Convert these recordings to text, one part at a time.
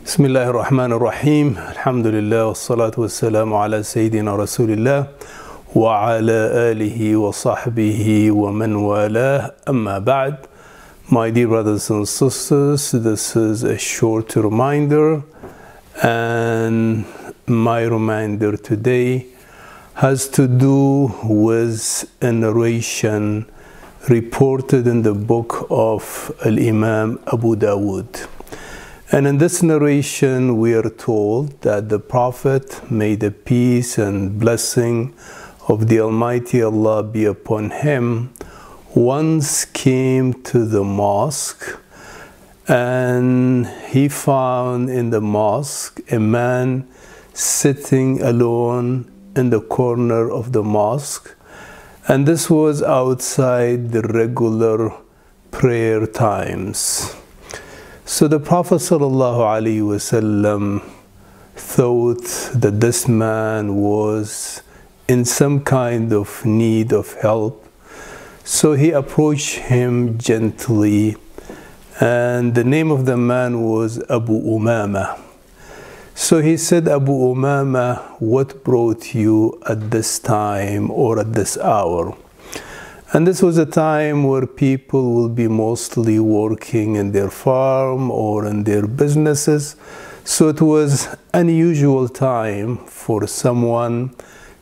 بسم الله الرحمن الرحيم الحمد لله والصلاة والسلام على سيدنا رسول الله وعلى آله وصحبه ومن والاه أما بعد. My dear brothers and sisters, this is a short reminder, and my reminder today has to do with a narration reported in the book of Al-Imam Abu Dawood. And in this narration, we are told that the Prophet, may the peace and blessing of the Almighty Allah be upon him, once came to the mosque, and he found in the mosque a man sitting alone in the corner of the mosque, and this was outside the regular prayer times. So the Prophet ﷺ thought that this man was in some kind of need of help. So he approached him gently, and the name of the man was Abu Umama. So he said, Abu Umama, what brought you at this time or at this hour? And this was a time where people will be mostly working in their farm or in their businesses. So it was unusual time for someone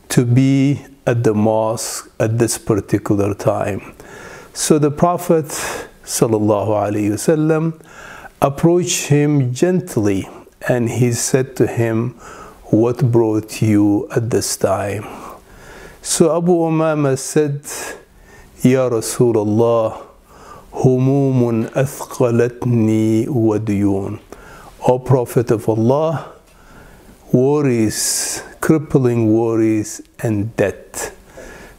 to be at the mosque at this particular time. So the Prophet ﷺ approached him gently, and he said to him, what brought you at this time? So Abu Umama said, Ya Rasulullah, humumun athqalatni wa duyun. O Prophet of Allah, worries, crippling worries and debt.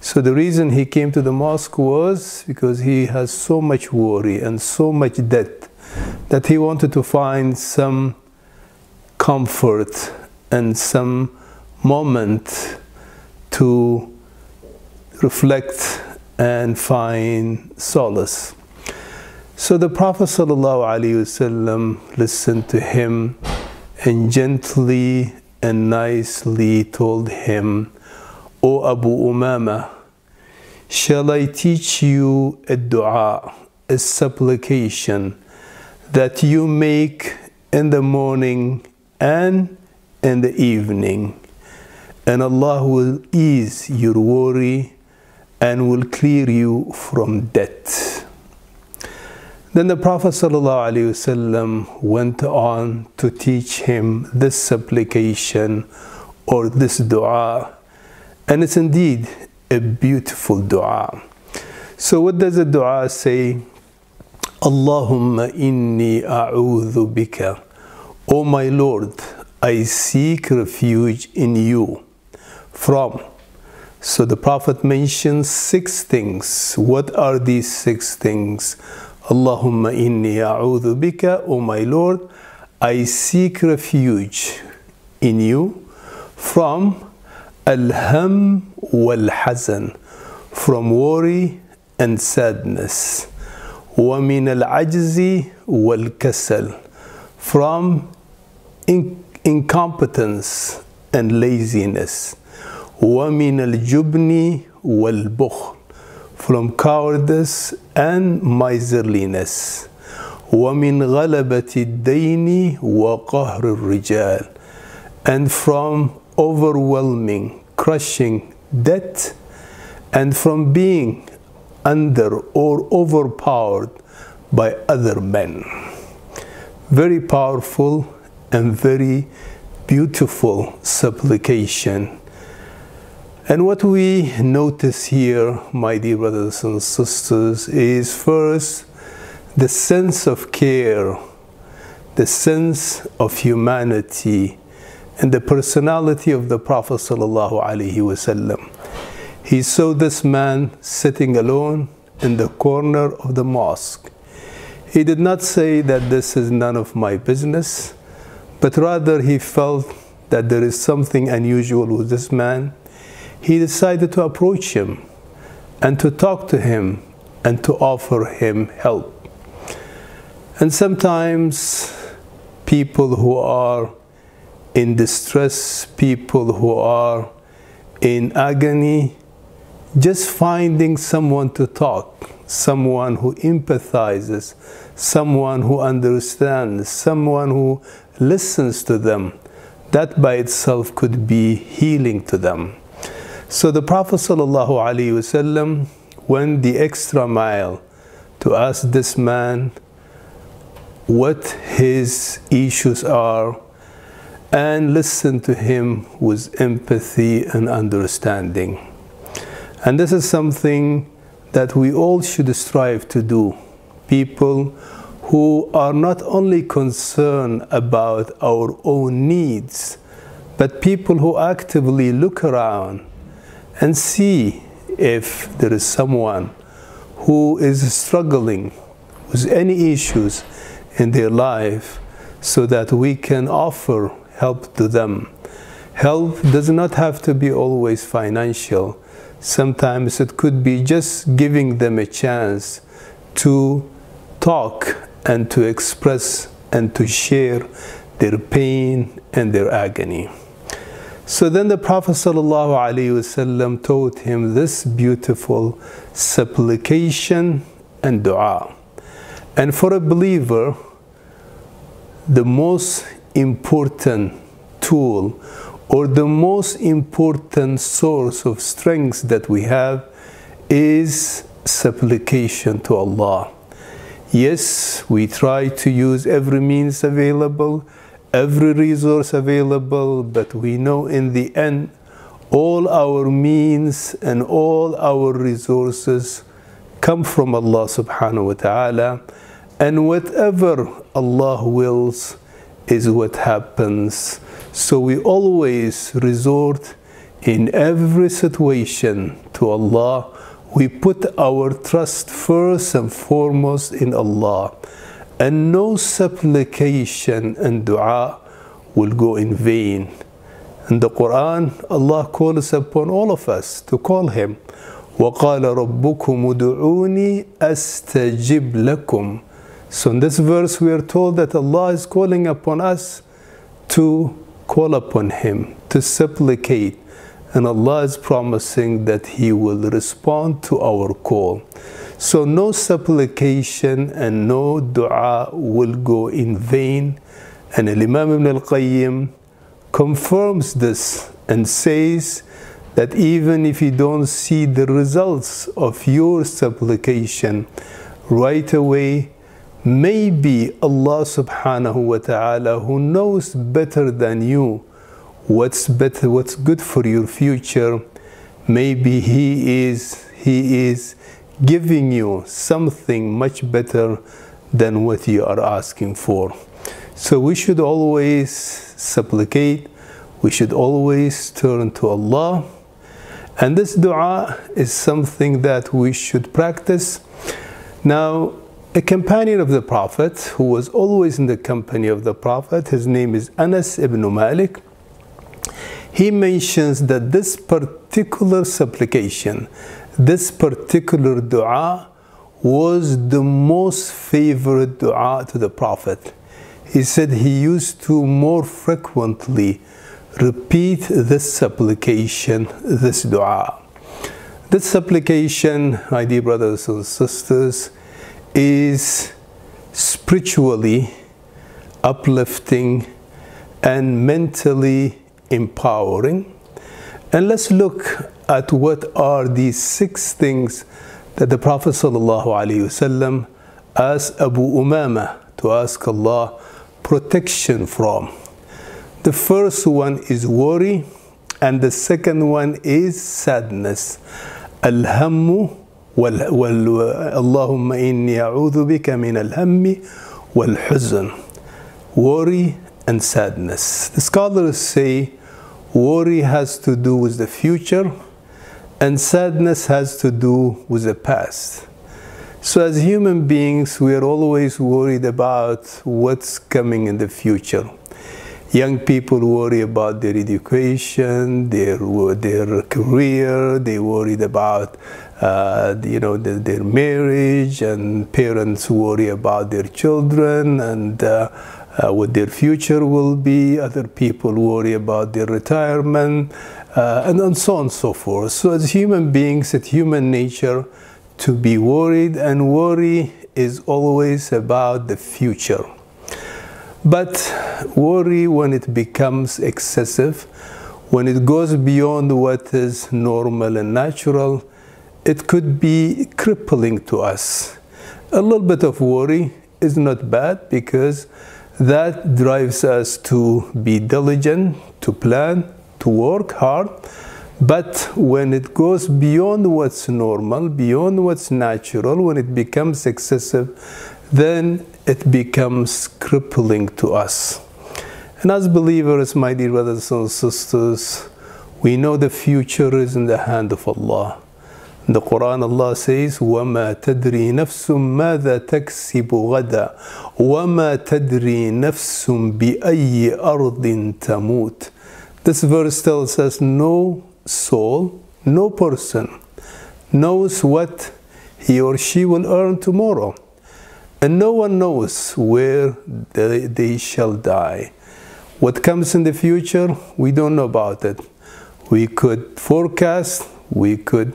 So the reason he came to the mosque was because he has so much worry and so much debt that he wanted to find some comfort and some moment to reflect and find solace. So the Prophet ﷺ listened to him and gently and nicely told him, O Abu Umama, shall I teach you a dua, a supplication that you make in the morning and in the evening, and Allah will ease your worry and will clear you from debt. Then the Prophet ﷺ went on to teach him this supplication or this dua, and it's indeed a beautiful dua. So what does the dua say? Allahumma inni a'udhu bika. O my Lord, I seek refuge in you from. So the Prophet mentions 6 things. What are these 6 things? Allahumma inni a'udhu bika, O my Lord, I seek refuge in you from al-ham wal-hazan, from worry and sadness, wa min al-ajzi wal-kasal, from incompetence and laziness, وَمِنَ الْجُبْنِ وَالْبُخْلِ, from cowardice and miserliness, وَمِنْ غَلَبَةِ الدَّيْنِ وَقَهْرِ الرِّجَالِ, and from overwhelming, crushing debt, and from being under or overpowered by other men. Very powerful and very beautiful supplication. And what we notice here, my dear brothers and sisters, is first the sense of care, the sense of humanity, and the personality of the Prophet ﷺ. He saw this man sitting alone in the corner of the mosque. He did not say that this is none of my business, but rather he felt that there is something unusual with this man. He decided to approach him and to talk to him and to offer him help. And sometimes people who are in distress, people who are in agony, just finding someone to talk, someone who empathizes, someone who understands, someone who listens to them, that by itself could be healing to them. So the Prophet ﷺ went the extra mile to ask this man what his issues are and listen to him with empathy and understanding. And this is something that we all should strive to do. People who are not only concerned about our own needs, but people who actively look around and see if there is someone who is struggling with any issues in their life, so that we can offer help to them. Help does not have to be always financial. Sometimes it could be just giving them a chance to talk and to express and to share their pain and their agony. So then the Prophet ﷺ taught him this beautiful supplication and dua. And for a believer, the most important tool or the most important source of strength that we have is supplication to Allah. Yes, we try to use every means available, every resource available, but we know in the end, all our means and all our resources come from Allah subhanahu wa ta'ala, and whatever Allah wills is what happens. So we always resort in every situation to Allah. We put our trust first and foremost in Allah, and no supplication and dua will go in vain. In the Quran, Allah calls upon all of us to call Him. وَقَالَ رَبُّكُمُ ادْعُونِي أَسْتَجِبْ لَكُمْ. So in this verse we are told that Allah is calling upon us to call upon Him, to supplicate. And Allah is promising that He will respond to our call. So no supplication and no dua will go in vain. And Imam Ibn al-Qayyim confirms this and says that even if you don't see the results of your supplication right away, maybe Allah subhanahu wa ta'ala, who knows better than you what's good for your future, maybe He is giving you something much better than what you are asking for. So we should always supplicate, we should always turn to Allah. And this dua is something that we should practice. Now, a companion of the Prophet, who was always in the company of the Prophet, his name is Anas ibn Malik. He mentions that this particular supplication, this particular dua, was the most favorite dua to the Prophet. He said he used to more frequently repeat this supplication, this dua. This supplication, my dear brothers and sisters, is spiritually uplifting and mentally empowering. And let's look at what are these 6 things that the Prophet ﷺ asked Abu Umama to ask Allah protection from. The first one is worry, and the second one is sadness. Al-hammu Allahumma inni a'udhu bika min al-hammi wal-huzn. Worry and sadness. The scholars say worry has to do with the future, and sadness has to do with the past. So as human beings, we are always worried about what's coming in the future. Young people worry about their education, their career, they worried about their marriage, and parents worry about their children, and what their future will be. Other people worry about their retirement, and so on and so forth. So as human beings, it's human nature to be worried, and worry is always about the future. But worry, when it becomes excessive, when it goes beyond what is normal and natural, it could be crippling to us. A little bit of worry is not bad, because that drives us to be diligent, to plan, to work hard. But when it goes beyond what's normal, beyond what's natural, when it becomes excessive, then it becomes crippling to us. And as believers, my dear brothers and sisters, we know the future is in the hand of Allah. In the Quran, Allah says, وَمَا تَدْرِي نَفْسٌ مَاذَا تَكْسِبُ غَدًا وَمَا تَدْرِي نَفْسٌ بِأَيِّ أَرْضٍ تَمُوتُ. This verse tells us no soul, no person knows what he or she will earn tomorrow. And no one knows where they shall die. What comes in the future, we don't know about it. We could forecast, we could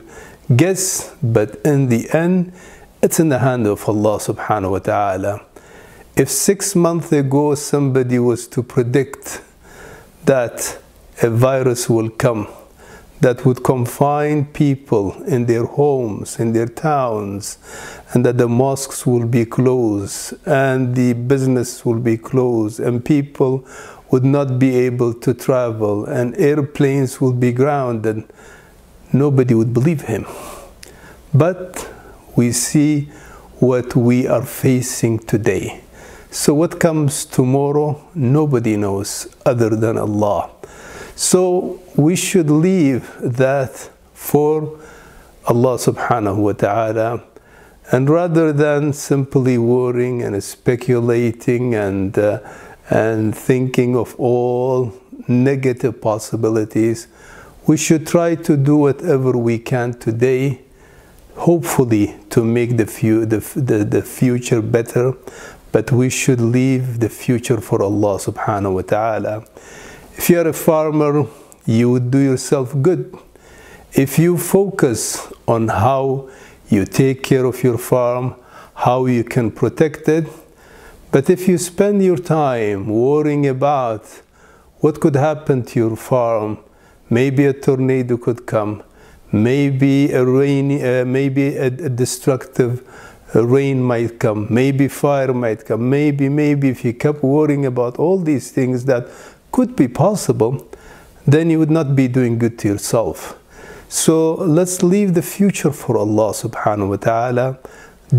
guess, but in the end, it's in the hand of Allah subhanahu wa ta'ala. If 6 months ago somebody was to predict that a virus will come that would confine people in their homes, in their towns, and that the mosques will be closed, and the business will be closed, and people would not be able to travel, and airplanes will be grounded, nobody would believe him. But we see what we are facing today. So what comes tomorrow, nobody knows other than Allah. So we should leave that for Allah subhanahu wa ta'ala, and rather than simply worrying and speculating and thinking of all negative possibilities, we should try to do whatever we can today, hopefully to make the future better. But we should leave the future for Allah subhanahu wa ta'ala. If you are a farmer, you would do yourself good if you focus on how you take care of your farm, how you can protect it. But if you spend your time worrying about what could happen to your farm, maybe a tornado could come, maybe a destructive rain might come, maybe fire might come, maybe if you kept worrying about all these things that could be possible, then you would not be doing good to yourself. So let's leave the future for Allah subhanahu wa ta'ala,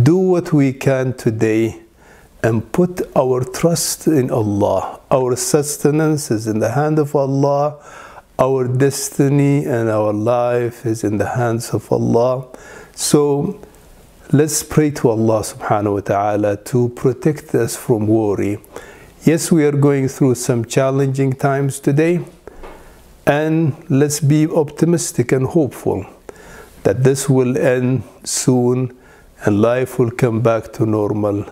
do what we can today, and put our trust in Allah. Our sustenance is in the hand of Allah, our destiny and our life is in the hands of Allah. So let's pray to Allah subhanahu wa ta'ala to protect us from worry. Yes, we are going through some challenging times today, and let's be optimistic and hopeful that this will end soon and life will come back to normal,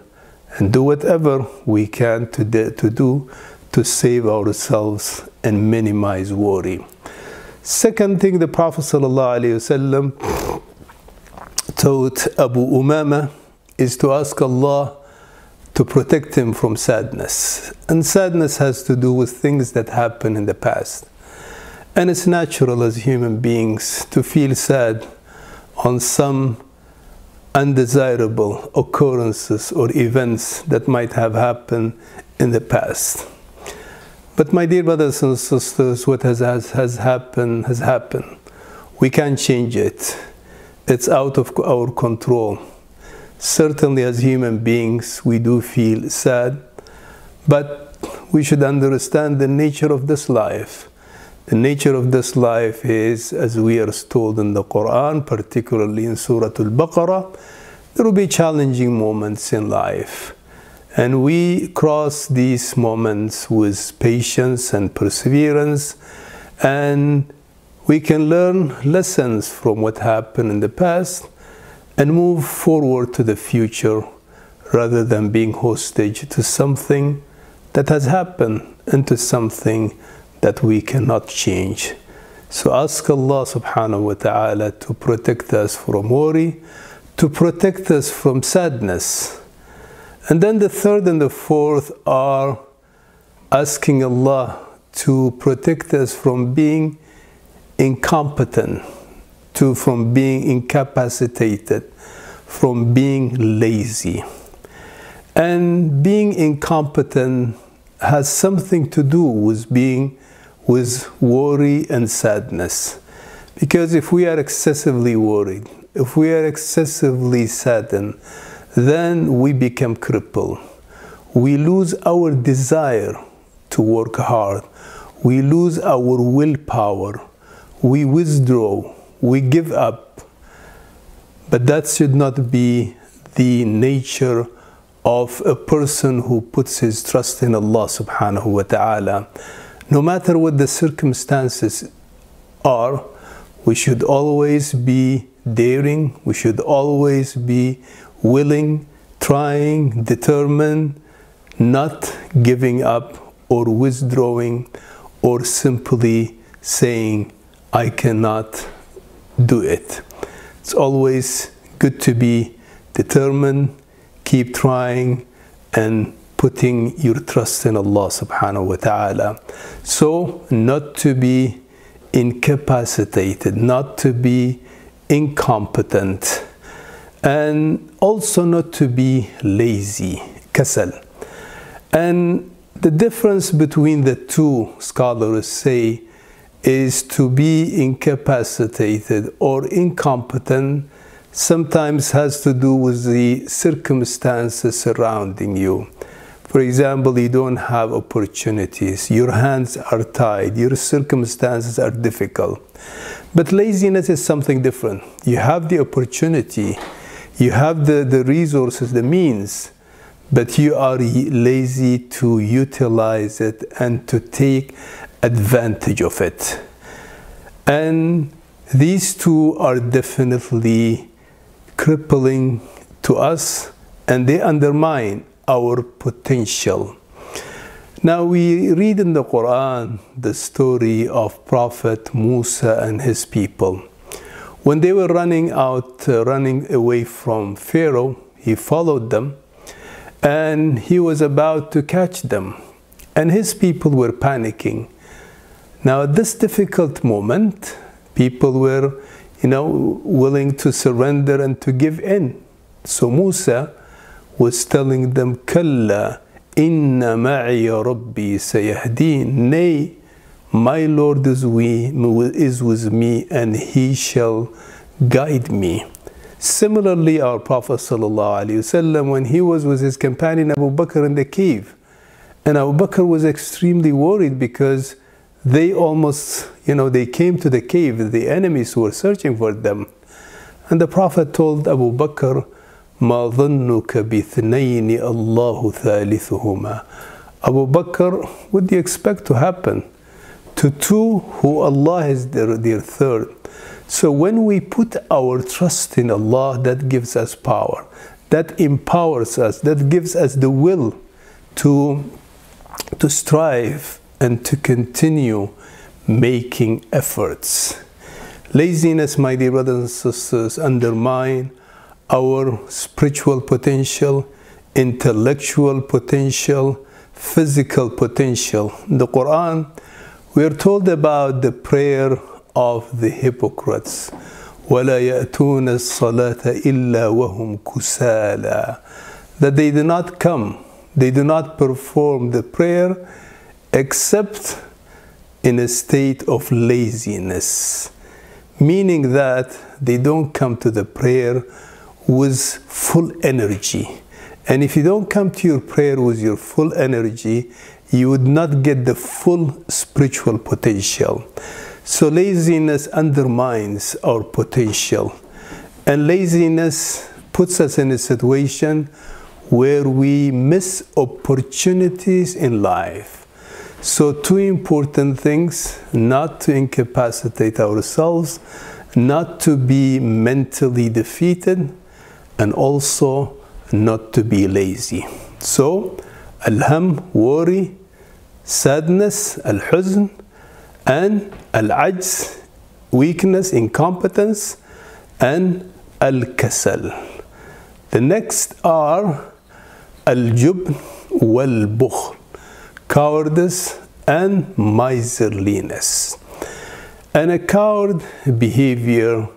and do whatever we can to do to save ourselves and minimize worry. Second thing the Prophet ﷺ taught Abu Umama is to ask Allah to protect him from sadness. And sadness has to do with things that happened in the past. And it's natural as human beings to feel sad on some undesirable occurrences or events that might have happened in the past. But my dear brothers and sisters, what has happened has happened. We can't change it. It's out of our control. Certainly as human beings, we do feel sad, but we should understand the nature of this life. The nature of this life is, as we are told in the Quran, particularly in Surah Al-Baqarah, there will be challenging moments in life. And we cross these moments with patience and perseverance, and we can learn lessons from what happened in the past and move forward to the future rather than being hostage to something that has happened into something that we cannot change. So ask Allah subhanahu wa ta'ala to protect us from worry, to protect us from sadness. And then the third and the fourth are asking Allah to protect us from being incompetent, from being incapacitated, from being lazy. And being incompetent has something to do with worry and sadness. Because if we are excessively worried, if we are excessively saddened, then we become crippled. We lose our desire to work hard. We lose our willpower. We withdraw. We give up. But that should not be the nature of a person who puts his trust in Allah subhanahu wa ta'ala. No matter what the circumstances are, we should always be daring. We should always be willing, trying, determined, not giving up or withdrawing or simply saying, I cannot do it. It's always good to be determined, keep trying, and putting your trust in Allah subhanahu wa ta'ala. So not to be incapacitated, not to be incompetent, and also not to be lazy, kasal. And the difference between the two, scholars say, is to be incapacitated or incompetent sometimes has to do with the circumstances surrounding you. For example, you don't have opportunities, your hands are tied, your circumstances are difficult. But laziness is something different. You have the opportunity, you have the resources, the means, but you are lazy to utilize it and to take advantage of it. And these two are definitely crippling to us, and they undermine our potential. Now we read in the Quran the story of Prophet Musa and his people. When they were running away from Pharaoh, he followed them and he was about to catch them, and his people were panicking. Now at this difficult moment, people were, willing to surrender and to give in. So Musa was telling them, Kalla inna ma'iya rabbi sayahdeen. Nay, my Lord is with me and he shall guide me. Similarly, our Prophet ﷺ, when he was with his companion Abu Bakr in the cave, and Abu Bakr was extremely worried because they almost, they came to the cave, the enemies were searching for them. And the Prophet told Abu Bakr, مَا ظَنُّكَ بِثْنَيْنِ اللَّهُ ثَالِثُهُمَا. Abu Bakr, what do you expect to happen? To two who Allah is their third. So when we put our trust in Allah, that gives us power. That empowers us. That gives us the will to strive and to continue making efforts. Laziness, my dear brothers and sisters, undermine our spiritual potential, intellectual potential, physical potential. In the Quran, we are told about the prayer of the hypocrites. وَلَا يَأْتُونَ الصَّلَاةَ إِلَّا وَهُمْ كُسَالَى. That they do not come, they do not perform the prayer except in a state of laziness. Meaning that they don't come to the prayer with full energy. And if you don't come to your prayer with your full energy, you would not get the full spiritual potential. So laziness undermines our potential. And laziness puts us in a situation where we miss opportunities in life. So two important things: not to incapacitate ourselves, not to be mentally defeated, and also not to be lazy. So Al-ham, worry, sadness, al-huzn, and al-ajz, weakness, incompetence, and al-kasal. The next are al-jubn wal-bukhl, cowardice and miserliness. And a coward behavior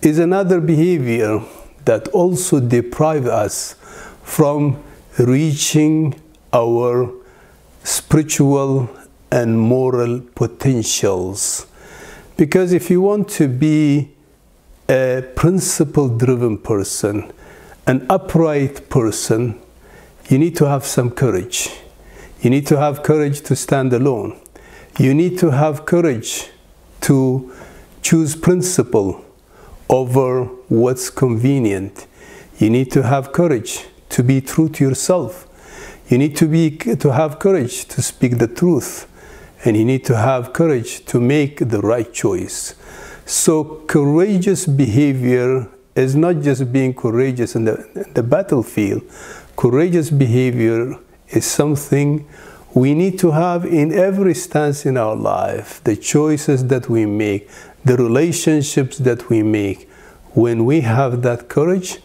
is another behavior that also deprives us from reaching our spiritual and moral potentials. Because if you want to be a principle-driven person, an upright person, you need to have some courage. You need to have courage to stand alone. You need to have courage to choose principle over what's convenient. You need to have courage to be true to yourself. You need to have courage to speak the truth. And you need to have courage to make the right choice. So courageous behavior is not just being courageous in the battlefield. Courageous behavior is something we need to have in every stance in our life. The choices that we make, the relationships that we make. When we have that courage,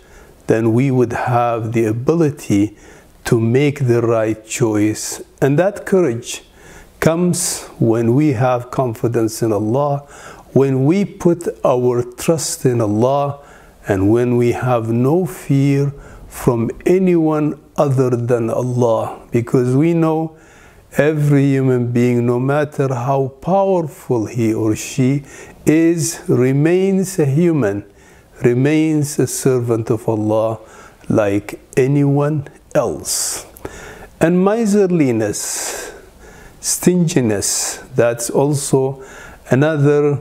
then we would have the ability to make the right choice. And that courage comes when we have confidence in Allah, when we put our trust in Allah, and when we have no fear from anyone other than Allah. Because we know every human being, no matter how powerful he or she is, remains a human, remains a servant of Allah like anyone else. And miserliness, stinginess, that's also another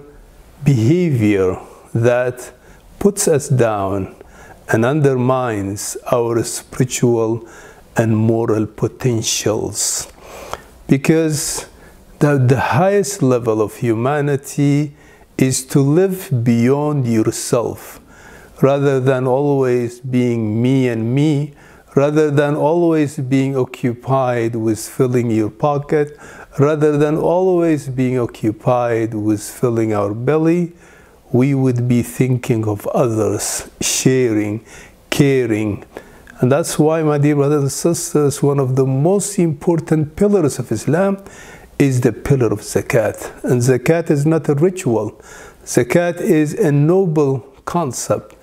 behavior that puts us down and undermines our spiritual and moral potentials. Because the highest level of humanity is to live beyond yourself, rather than always being me and me, rather than always being occupied with filling your pocket, rather than always being occupied with filling our belly. We would be thinking of others, sharing, caring. And that's why, my dear brothers and sisters, one of the most important pillars of Islam is the pillar of zakat. And zakat is not a ritual. Zakat is a noble concept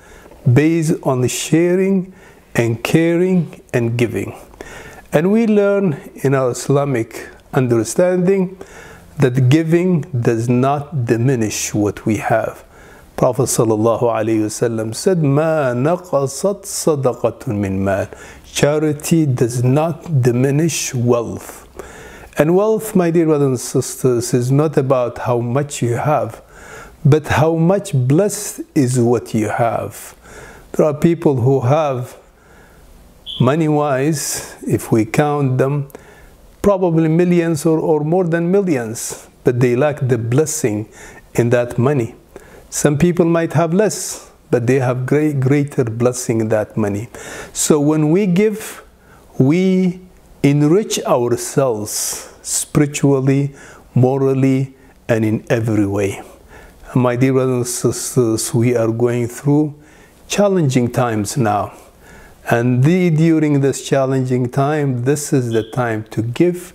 based on sharing and caring and giving. And we learn in our Islamic understanding that giving does not diminish what we have. Prophet ﷺ said, "Ma naqasat sadaqatun min mal." Charity does not diminish wealth. And wealth, my dear brothers and sisters, is not about how much you have, but how much blessed is what you have. There are people who have, money-wise, if we count them, probably millions or more than millions, but they lack the blessing in that money. Some people might have less, but they have greater blessing in that money. So when we give, we enrich ourselves spiritually, morally, and in every way. And my dear brothers and sisters, we are going through challenging times now. And during this challenging time, this is the time to give,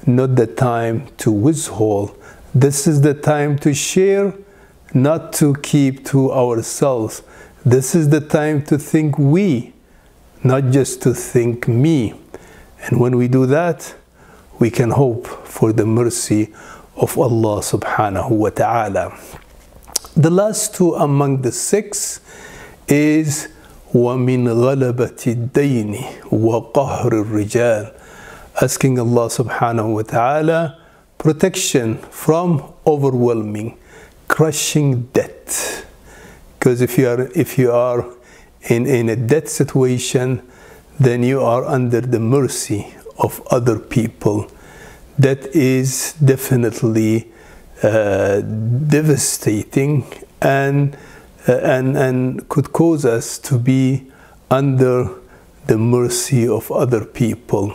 not the time to withhold. This is the time to share, not to keep to ourselves. This is the time to think we, not just to think me. And when we do that, we can hope for the mercy of Allah subhanahu wa ta'ala. The last two among the six is وَمِنْ غَلَبَةِ الدَّيْنِ وَقَهْرِ الرِّجَالِ, asking Allah subhanahu wa ta'ala protection from overwhelming, crushing debt. Because if you are in a debt situation, then you are under the mercy of other people. That is definitely devastating and could cause us to be under the mercy of other people.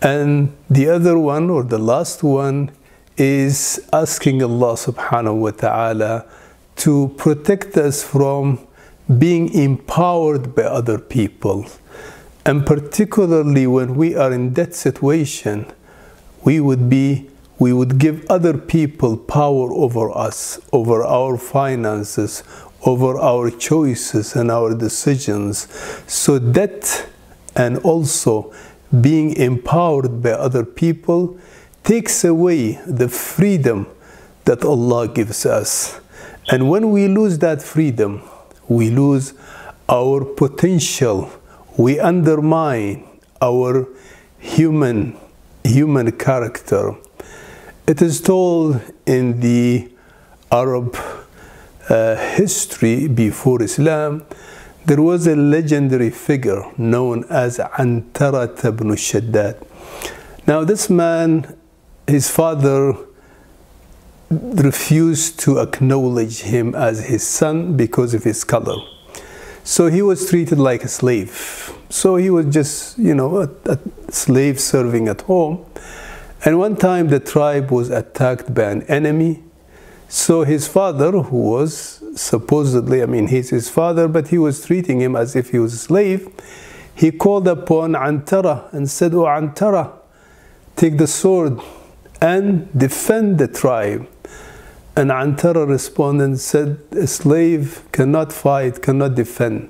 And the other one, or the last one, is asking Allah subhanahu wa ta'ala to protect us from being empowered by other people. And particularly when we are in that situation, we would give other people power over us, over our finances, over our choices and our decisions. So that, and also being empowered by other people, takes away the freedom that Allah gives us. And when we lose that freedom, we lose our potential. We undermine our human character. It is told in the Arab history before Islam, there was a legendary figure known as Antara ibn Shaddad. Now this man, his father refused to acknowledge him as his son because of his color. So he was treated like a slave. So he was just, a slave serving at home. And one time the tribe was attacked by an enemy. So his father, who was supposedly, he's his father, but he was treating him as if he was a slave. He called upon Antara and said, "Oh Antara, take the sword and defend the tribe." And Antara responded and said, "A slave cannot fight, cannot defend."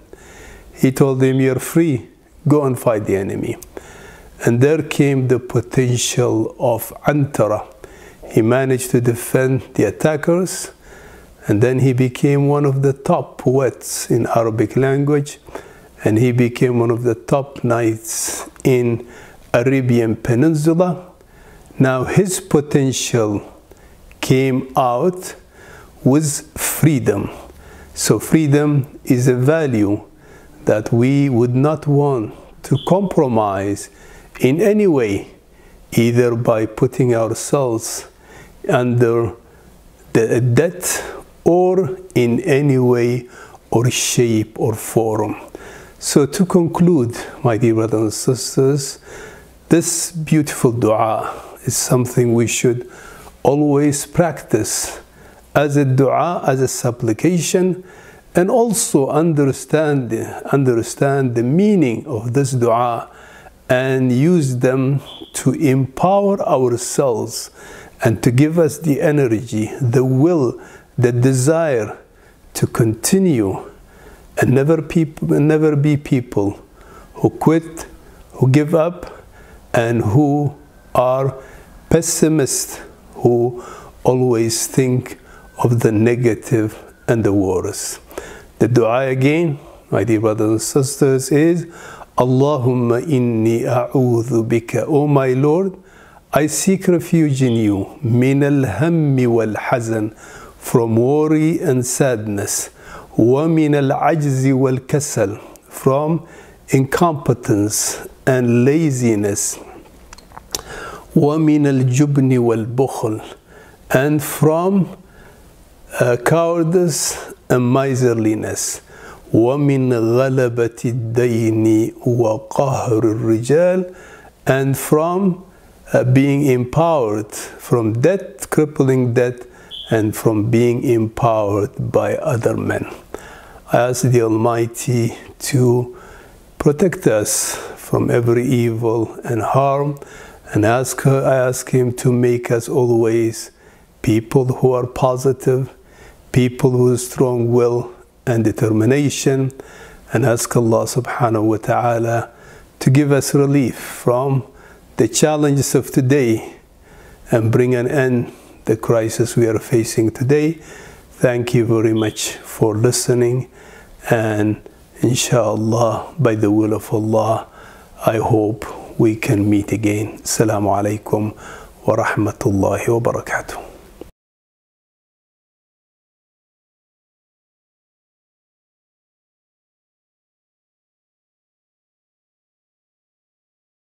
He told him, "You're free, go and fight the enemy." And there came the potential of Antara. He managed to defend the attackers, and then he became one of the top poets in Arabic language, and he became one of the top knights in Arabian Peninsula. Now his potential came out with freedom. So freedom is a value that we would not want to compromise in any way, either by putting ourselves under the debt or in any way or shape or form. So to conclude, my dear brothers and sisters, this beautiful dua is something we should always practice as a dua, as a supplication, and also understand the meaning of this dua and use them to empower ourselves and to give us the energy, the will, the desire to continue and never be people who quit, who give up, and who are pessimists, who always think of the negative and the worst. The dua again, my dear brothers and sisters, is Allahumma inni a'udhu bika, O my Lord, I seek refuge in you, min al-hammi wal-hazan, from worry and sadness, wa min al-ajzi wal-kasal, from incompetence and laziness, wa min al-jubni wal-bukhl, and from cowardice and miserliness, wa min ghalabati ad-dayni wa qahr ar-rijal, and from being empowered from debt, crippling debt, and from being empowered by other men. I ask the Almighty to protect us from every evil and harm, and I ask Him to make us always people who are positive, people with strong will and determination, and ask Allah subhanahu wa ta'ala to give us relief from the challenges of today and bring an end to the crisis we are facing today. Thank you very much for listening, and inshallah, by the will of Allah, I hope we can meet again. Assalamu alaikum wa rahmatullahi wa barakatuh.